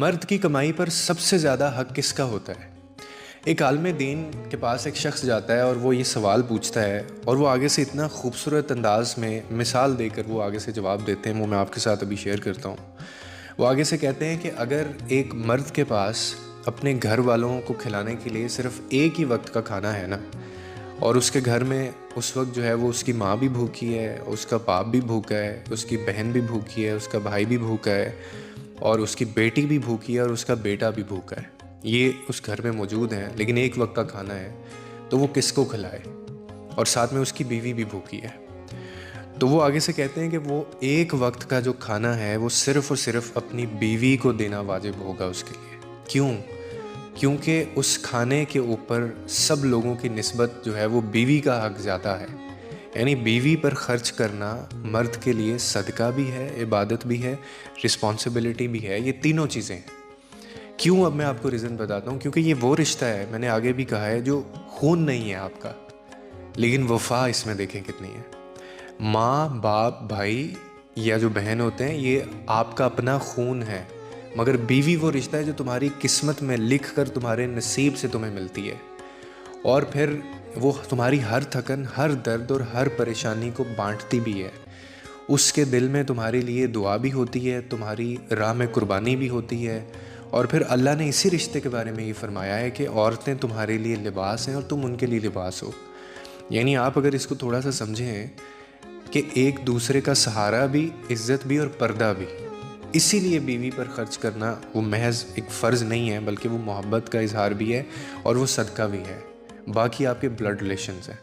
मर्द की कमाई पर सबसे ज़्यादा हक किसका होता है? एक आलिम दीन के पास एक शख्स जाता है और वो ये सवाल पूछता है और वो आगे से इतना खूबसूरत अंदाज में मिसाल देकर वो आगे से जवाब देते हैं, वो मैं आपके साथ अभी शेयर करता हूँ। वो आगे से कहते हैं कि अगर एक मर्द के पास अपने घर वालों को खिलाने के लिए सिर्फ़ एक ही वक्त का खाना है ना, और उसके घर में उस वक्त जो है वो उसकी माँ भी भूखी है, उसका बाप भी भूखा है, उसकी बहन भी भूखी है, उसका भाई भी भूखा है और उसकी बेटी भी भूखी है और उसका बेटा भी भूखा है। ये उस घर में मौजूद हैं, लेकिन एक वक्त का खाना है, तो वो किसको खिलाए? और साथ में उसकी बीवी भी भूखी है। तो वो आगे से कहते हैं कि वो एक वक्त का जो खाना है वो सिर्फ़ और सिर्फ अपनी बीवी को देना वाजिब होगा उसके लिए। क्यों? क्योंकि उस खाने के ऊपर सब लोगों की निस्बत जो है वो बीवी का हक ज़्यादा है। यानी बीवी पर ख़र्च करना मर्द के लिए सदका भी है, इबादत भी है, रिस्पॉन्सिबिलिटी भी है, ये तीनों चीज़ें हैं। क्यों? अब मैं आपको रीज़न बताता हूँ। क्योंकि ये वो रिश्ता है, मैंने आगे भी कहा है, जो खून नहीं है आपका, लेकिन वफ़ा इसमें देखें कितनी है। माँ, बाप, भाई या जो बहन होते हैं, ये आपका अपना खून है, मगर बीवी वो रिश्ता है जो तुम्हारी किस्मत में लिख कर तुम्हारे नसीब से तुम्हें मिलती है, और फिर वो तुम्हारी हर थकन, हर दर्द और हर परेशानी को बांटती भी है। उसके दिल में तुम्हारे लिए दुआ भी होती है, तुम्हारी राह में कुर्बानी भी होती है। और फिर अल्लाह ने इसी रिश्ते के बारे में ये फरमाया है कि औरतें तुम्हारे लिए लिबास हैं और तुम उनके लिए लिबास हो। यानी आप अगर इसको थोड़ा सा समझें कि एक दूसरे का सहारा भी, इज़्ज़त भी और पर्दा भी। इसीलिए बीवी पर ख़र्च करना वो महज़ एक फ़र्ज़ नहीं है, बल्कि वो मोहब्बत का इज़हार भी है और वो सदका भी है। बाकी आपके ब्लड रिलेशंस हैं।